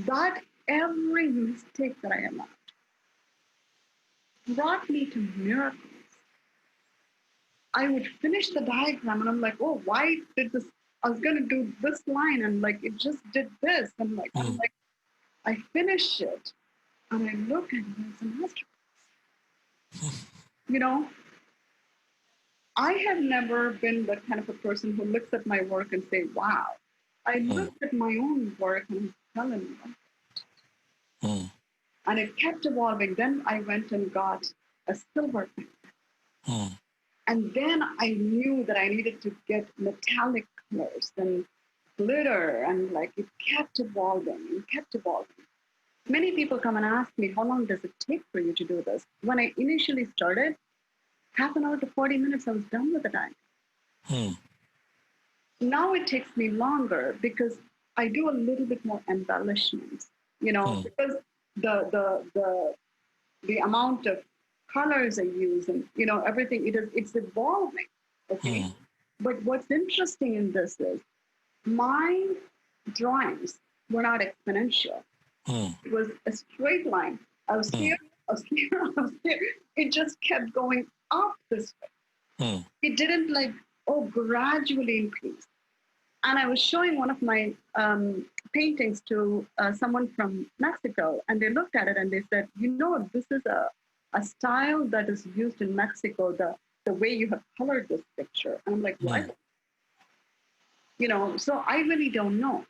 S2: That every mistake that I allowed brought me to miracles. I would finish the diagram and I'm like, oh, why did this? I was going to do this line and like it just did this. And like, I'm
S1: Mm.
S2: like, I finish it and I look at it and it's a masterpiece. You know, I have never been the kind of a person who looks at my work and say, wow. I
S1: Mm.
S2: looked at my own work and I'm telling you,
S1: Mm.
S2: and it kept evolving. Then I went and got a silver pen.
S1: Mm.
S2: And then I knew that I needed to get metallic colors and glitter, and like it kept evolving and kept evolving. Many people come and ask me, how long does it take for you to do this? When I initially started, half an hour to 40 minutes, I was done with the time.
S1: Mm.
S2: Now it takes me longer because I do a little bit more embellishments,
S1: Mm.
S2: because the amount of colors I use and everything it's evolving. Okay.
S1: Mm.
S2: But what's interesting in this is my drawings were not exponential.
S1: Mm.
S2: It was a straight line. I was
S1: Mm.
S2: here, I was here, I was here. It just kept going up this way.
S1: Mm.
S2: It didn't like, oh, gradually increase. And I was showing one of my paintings to someone from Mexico, and they looked at it and they said, this is a style that is used in Mexico, the way you have colored this picture. And I'm like,
S1: Mm.
S2: what? So I really don't know.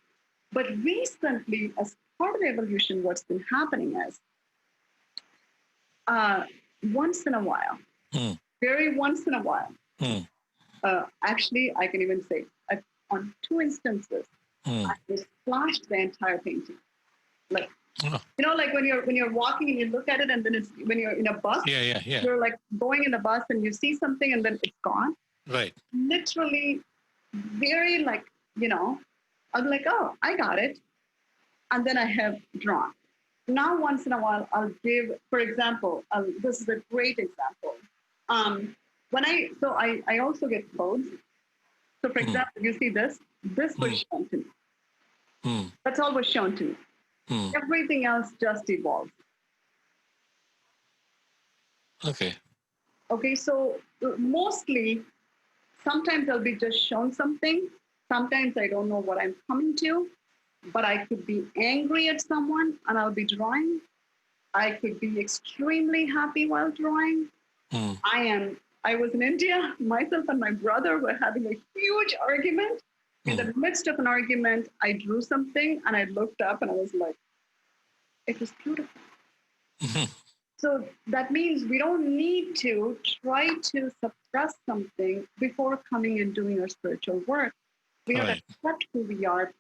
S2: But recently, as part of the evolution, what's been happening is uh, once in a while,
S1: Mm.
S2: very once in a while,
S1: Mm.
S2: actually, I can even say on two instances,
S1: Mm.
S2: I just splashed the entire painting. Like,
S1: Oh.
S2: like when you're walking and you look at it, and then it's when you're in a bus,
S1: Yeah, yeah, yeah.
S2: you're like going in the bus and you see something and then it's gone.
S1: Right.
S2: Literally, very like, I'm like, oh, I got it. And then I have drawn. Now, once in a while, I'll give, for example, this is a great example. When I also get codes. So, for
S1: Mm.
S2: example, you see this was
S1: Mm.
S2: shown to me.
S1: Mm.
S2: That's all was shown to me.
S1: Mm.
S2: Everything else just evolved.
S1: Okay.
S2: Okay, so mostly, sometimes I'll be just shown something. Sometimes I don't know what I'm coming to, but I could be angry at someone and I'll be drawing. I could be extremely happy while drawing.
S1: Mm.
S2: I was in India, myself and my brother were having a huge argument. In
S1: Mm.
S2: the midst of an argument, I drew something and I looked up and I was like, it was beautiful.
S1: Mhm.
S2: So that means we don't need to try to suppress something before coming and doing our spiritual work. We have to
S1: Right.
S2: accept who we are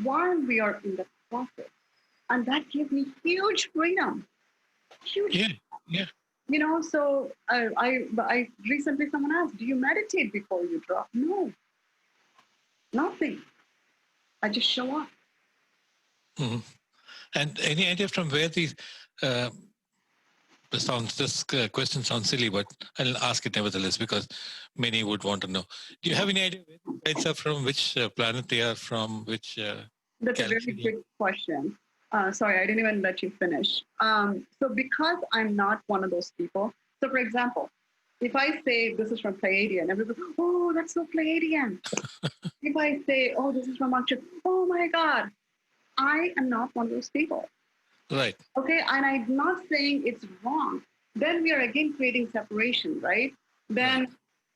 S2: while we are in the process. And that gives me huge freedom. Huge.
S1: Yeah. Yeah.
S2: So I recently someone asked, do you meditate before you draw? No. Nothing. I just show up.
S1: Mm-hmm. And any idea from where these uh, this question sounds silly, but I'll ask it nevertheless because many would want to know. Do you have any idea where these guides are from? Which planet they are from? Which
S2: That's a very
S1: galaxy?
S2: good question. Sorry, I didn't even let you finish. So, because I'm not one of those people, so for example, if I say this is from Pleiadian, everybody, oh, that's so Pleiadian. If I say, oh, this is from Akshay, oh my God, I am not one of those people.
S1: Right.
S2: Okay, and I'm not saying it's wrong. Then we are again creating separation, right? Then,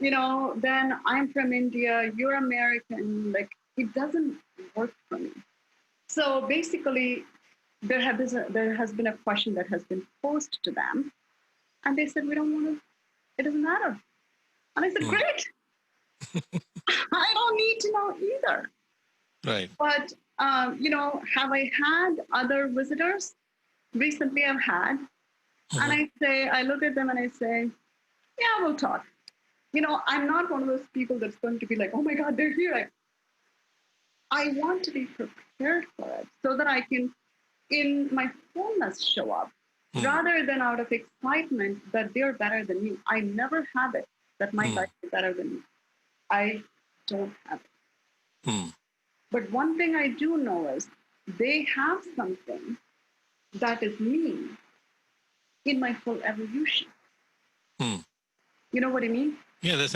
S1: Right.
S2: then I'm from India, you're American. Like, it doesn't work for me. So basically, there has been a question that has been posed to them, and they said, we don't want to, it doesn't matter. And I said,
S1: Mm.
S2: great, I don't need to know either.
S1: Right.
S2: But, have I had other visitors? Recently, I've had.
S1: Mm-hmm.
S2: And I look at them and I say, yeah, we'll talk. I'm not one of those people that's going to be like, oh my God, they're here. I want to be prepared for it so that I can, in my fullness, show up
S1: Mm.
S2: rather than out of excitement that they're better than me. I never have it that my
S1: Mm.
S2: guys are better than me. I don't have it.
S1: Mm.
S2: But one thing I do know is they have something that is me in my full evolution.
S1: Mm.
S2: You know what I mean?
S1: Yeah, that's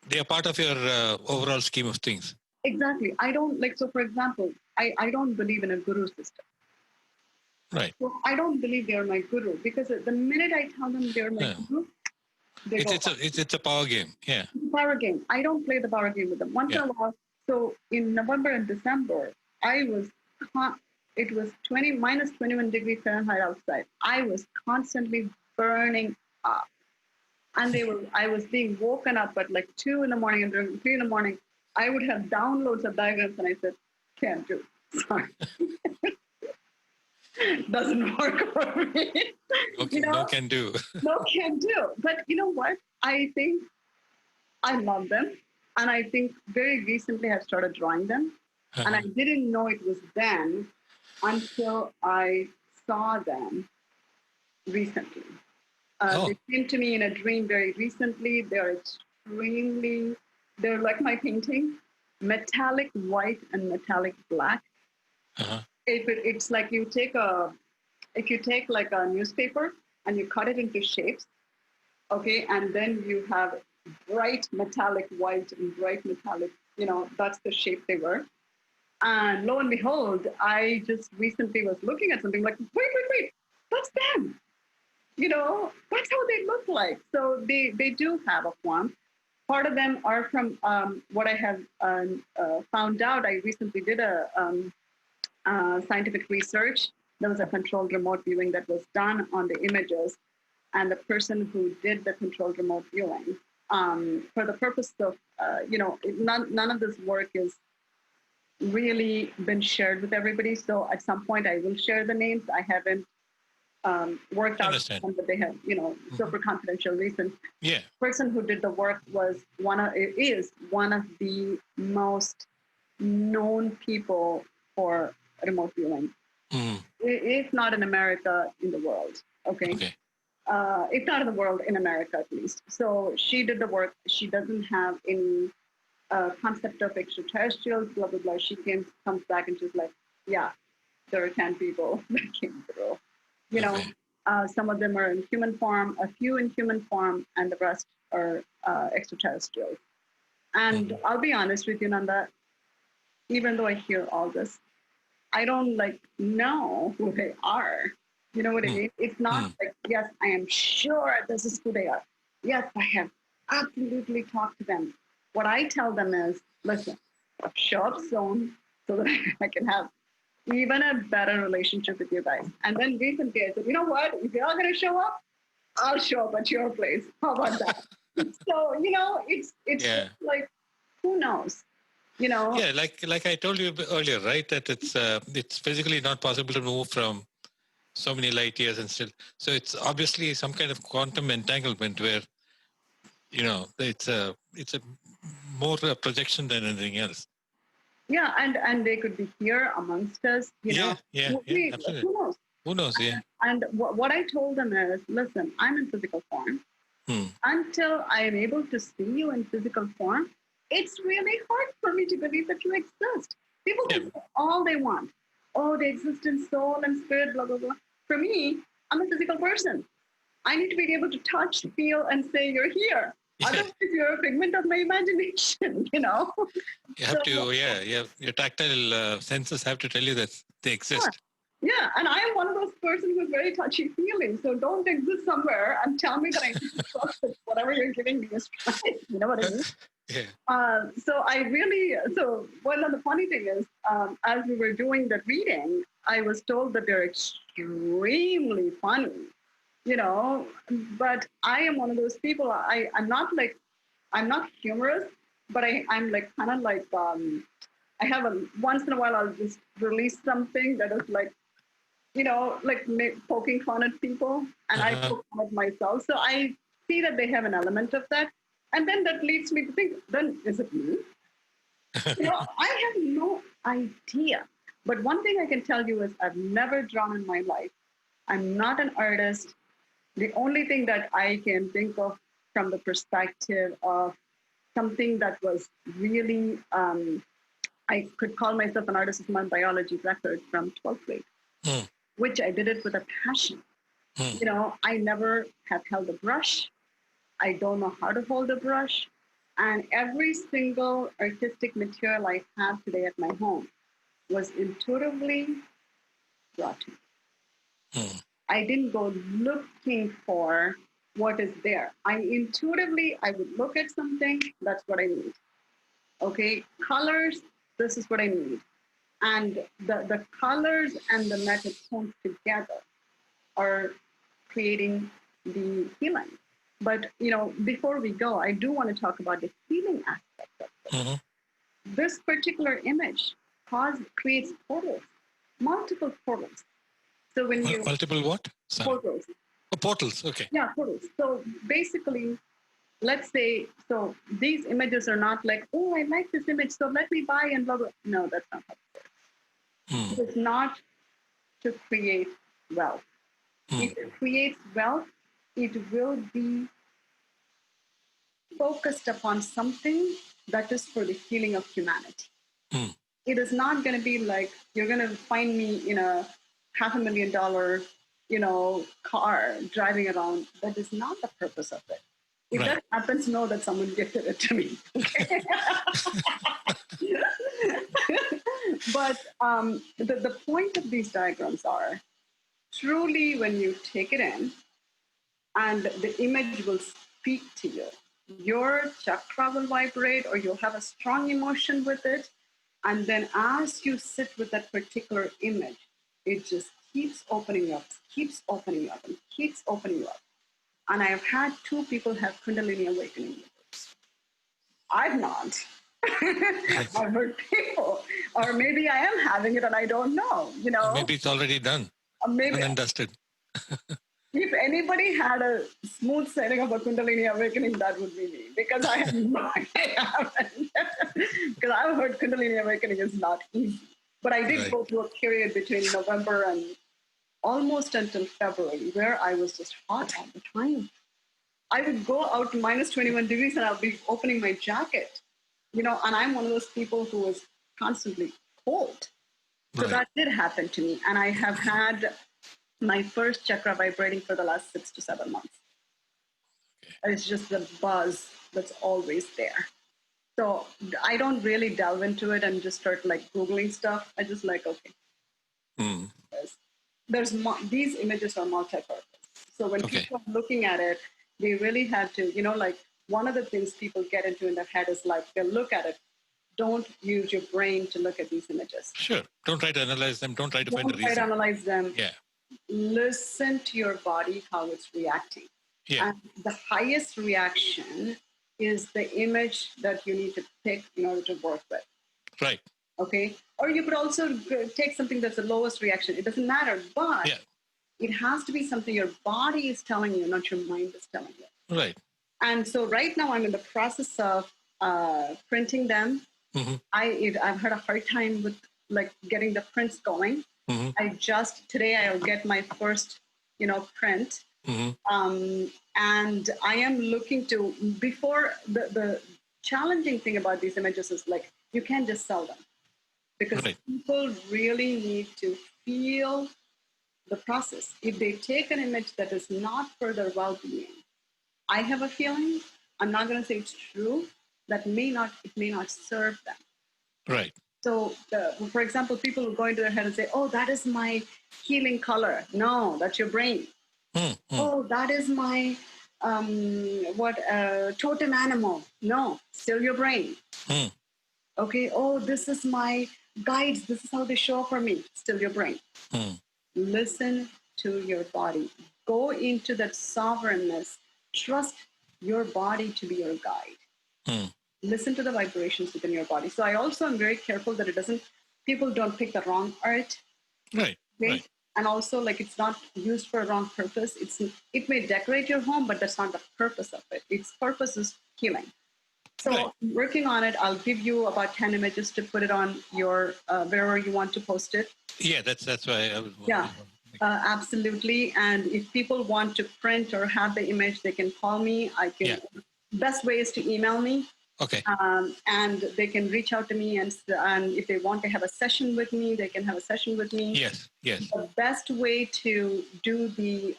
S1: they are part of your overall scheme of things.
S2: Exactly. I don't like, so for example, I don't believe in a guru system.
S1: Right.
S2: So I don't believe they're my guru because the minute I tell them they're my
S1: Yeah.
S2: guru, they go
S1: It's a power game. Yeah.
S2: power game. I don't play the power game with them. Once in
S1: Yeah.
S2: a while. So in November and December, I was it was 20 minus 21 degrees Fahrenheit outside. I was constantly burning up. And I was being woken up at like 2 in the morning and 3 in the morning. I would have downloads of diagrams and I said, can't do. Sorry. Doesn't work for me.
S1: Okay. No can do.
S2: No can do. But you know what? I think I love them. And I think very recently I've started drawing them. And I
S1: Uh-huh.
S2: didn't know it was them until I saw them recently.
S1: Oh.
S2: They came to me in a dream very recently. They're like my painting, metallic white and metallic black.
S1: Uh-huh.
S2: It's like if you take like a newspaper and you cut it into shapes, okay, and then you have bright metallic white and bright metallic, that's the shape they were. And lo and behold, I just recently was looking at something like, wait, that's them. That's how they look like. So they do have a form. Part of them are from what I have found out. I recently did a scientific research. There was a controlled remote viewing that was done on the images, and the person who did the controlled remote viewing, for the purpose of, none of this work is really been shared with everybody. So at some point, I will share the names. I haven't worked
S1: I
S2: out
S1: understand.
S2: them, but they have,
S1: Mm-hmm.
S2: super confidential reasons.
S1: Yeah.
S2: The person who did the work is one of the most known people for remote viewing,
S1: Mm.
S2: if not in America, in the world. Okay.
S1: Okay.
S2: If not in the world, in America at least. So she did the work. She doesn't have any concept of extraterrestrials, blah, blah, blah. Comes back and she's like, yeah, there are 10 people that came through. You know,
S1: Okay.
S2: some of them are in human form, a few in human form, and the rest are extraterrestrials. And
S1: Mm-hmm.
S2: I'll be honest with you, Nanda, even though I hear all this, I don't know who they are. You know what I
S1: Mm.
S2: mean? It's not
S1: Mm.
S2: like, yes, I am sure this is who they are. Yes, I have absolutely talked to them. What I tell them is, listen, show up soon so that I can have even a better relationship with you guys. And then recently I said, you know what? If you're all going to show up, I'll show up at your place. How about that? So, it's
S1: Yeah.
S2: like, who knows? You know,
S1: Yeah. Like I told you earlier, right? That it's physically not possible to move from so many light years and still. So it's obviously some kind of quantum entanglement where it's a more projection than anything else.
S2: Yeah, and they could be here amongst us,
S1: Yeah, absolutely.
S2: Who knows?
S1: Who knows? Yeah.
S2: And what I told them is, listen, I'm in physical form. Until I am able to see you in physical form, it's really hard for me to believe that you exist. People can say all they want. Oh, they exist in soul and spirit, blah, blah, blah. For me, I'm a physical person. I need to be able to touch, feel, and say you're here. Otherwise, you're a figment of my imagination,
S1: You have to, your tactile senses have to tell you that they exist.
S2: Yeah, and I am one of those persons who's very touchy-feely. So don't exist somewhere and tell me that I need to trust that whatever you're giving me is right. You know what I mean? One of the funny thing is, as we were doing the reading, I was told that they're extremely funny, but I am one of those people, I'm not humorous, but I'm like, kind of like, I have once in a while, I'll just release something that is like, like poking fun at people, and I poke fun at myself. So I see that they have an element of that. And then that leads me to think, then is it me? I have no idea. But one thing I can tell you is I've never drawn in my life. I'm not an artist. The only thing that I can think of from the perspective of something that was really, I could call myself an artist, is my biology record from 12th grade, which I did it with a passion. I never have held a brush. I don't know how to hold a brush. And every single artistic material I have today at my home was intuitively brought to me. I didn't go looking for what is there. I would look at something, that's what I need. Okay, colors, this is what I need. And the colors and the metal tones together are creating the healing. But, before we go, I do want to talk about the healing aspect of it. This particular image creates portals, multiple portals. So when you...
S1: Multiple what?
S2: Portals.
S1: Oh, portals, okay.
S2: Yeah, portals. So basically, let's say, so these images are not like, oh, I like this image, so let me buy and blah, blah. No, that's not how it works. It is not to create wealth. If it creates wealth, it will be focused upon something that is for the healing of humanity. It is not going to be like, you're going to find me in a $500,000, car driving around. That is not the purpose of it. If that happens, know that someone gifted it to me. Okay? But the point of these diagrams are, truly when you take it in and the image will speak to you, your chakra will vibrate, or you'll have a strong emotion with it. And then as you sit with that particular image, it just keeps opening up, keeps opening up, and keeps opening up. And I have had 2 people have Kundalini awakening with this. I've not. I've heard people, or maybe I am having it and I don't know,
S1: Maybe it's already done.
S2: Maybe.
S1: And dusted.
S2: If anybody had a smooth sailing of a Kundalini awakening, that would be me, because I have no idea. Because I've heard Kundalini awakening is not easy. But I did go through a period between November and almost until February where I was just hot all the time. I would go out to minus 21 degrees and I'll be opening my jacket, and I'm one of those people who is constantly cold. So that did happen to me. And I have had my first chakra vibrating for the last 6 to 7 months. It's just the buzz that's always there. So I don't really delve into it and just start like Googling stuff. I just like, okay. These images are multi-purpose. So when people are looking at it, they really have to, like one of the things people get into in their head is like, they'll look at it. Don't use your brain to look at these images.
S1: Sure. Don't try to analyze them. Don't try to find a reason.
S2: Don't try to analyze them.
S1: Yeah.
S2: Listen to your body, how it's reacting.
S1: Yeah.
S2: And the highest reaction is the image that you need to pick in order to work with.
S1: Right.
S2: Okay. Or you could also take something that's the lowest reaction. It doesn't matter, but it has to be something your body is telling you, not your mind is telling you.
S1: Right.
S2: And so right now I'm in the process of printing them.
S1: Mm-hmm.
S2: I've had a hard time with like getting the prints going.
S1: Mm-hmm.
S2: Today I'll get my first, print.
S1: Mm-hmm.
S2: And I am looking to, before the challenging thing about these images is like, you can't just sell them because
S1: Right.
S2: people really need to feel the process. If they take an image that is not for their well-being, I have a feeling, I'm not going to say it's true, that it may not serve them.
S1: Right.
S2: So, for example, people will go into their head and say, oh, that is my healing color. No, that's your brain.
S1: Mm-hmm.
S2: Oh, that is my totem animal. No, still your brain.
S1: Mm.
S2: Okay. Oh, this is my guides. This is how they show up for me. Still your brain.
S1: Mm.
S2: Listen to your body. Go into that sovereignness. Trust your body to be your guide.
S1: Mm.
S2: Listen to the vibrations within your body. So I also am very careful that people don't pick the wrong art.
S1: Right.
S2: Okay?
S1: Right.
S2: And also, like, it's not used for a wrong purpose. It may decorate your home, but that's not the purpose of it. Its purpose is healing. So
S1: Right.
S2: working on it, I'll give you about 10 images to put it on your wherever you want to post it.
S1: Yeah, that's why I was.
S2: Yeah, absolutely. And if people want to print or have the image, they can call me.
S1: Yeah.
S2: Best way is to email me.
S1: Okay.
S2: And they can reach out to me, and if they want to have a session with me, they can have a session with me.
S1: Yes. Yes.
S2: The best way to do the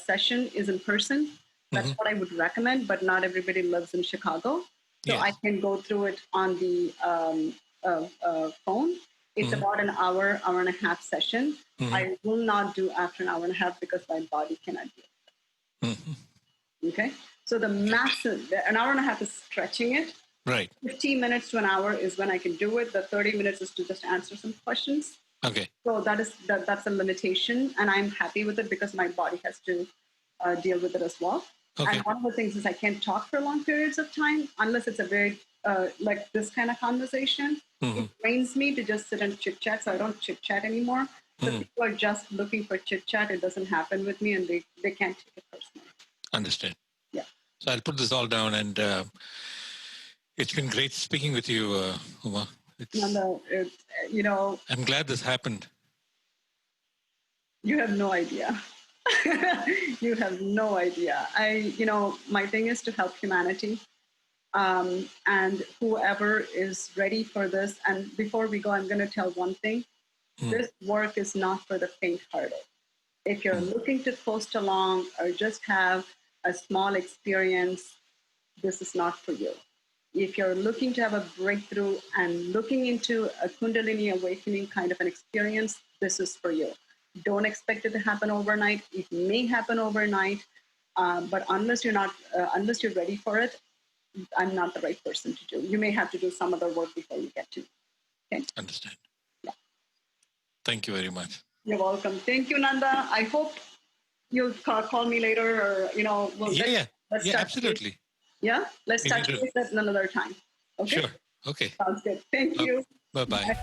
S2: session is in person. That's what I would recommend, but not everybody lives in Chicago. So
S1: Yes.
S2: I can go through it on the phone. It's about an hour and a half session. I will not do after an hour and a half because my body cannot do it.
S1: Mm-hmm.
S2: Okay. So an hour and a half is stretching it.
S1: Right.
S2: 15 minutes to an hour is when I can do it. The 30 minutes is to just answer some questions.
S1: Okay.
S2: So that's a limitation, and I'm happy with it because my body has to deal with it as well.
S1: Okay.
S2: And one of the things is I can't talk for long periods of time unless it's a very like this kind of conversation. It drains me to just sit and chit chat, so I don't chit chat anymore. So people are just looking for chit chat. It doesn't happen with me, and they can't take it personally.
S1: Understand.
S2: Yeah.
S1: So I'll put this all down, and it's been great speaking with you, Uma. I'm glad this happened.
S2: You have no idea. You have no idea. My thing is to help humanity. And whoever is ready for this. And before we go, I'm going to tell one thing. This work is not for the faint-hearted. If you're looking to coast along or just have a small experience, this is not for you. If you're looking to have a breakthrough and looking into a Kundalini awakening kind of an experience, this is for you. Don't expect it to happen overnight. It may happen overnight, but unless you're ready for it, I'm not the right person to do. You may have to do some other work before you get to me. Okay?
S1: Understand.
S2: Yeah.
S1: Thank you very much.
S2: You're welcome. Thank you, Nanda. I hope you'll call me later, or let's
S1: absolutely.
S2: Yeah, let's touch base at another time. Okay.
S1: Sure. Okay.
S2: Sounds good. Thank you.
S1: Bye-bye. Bye.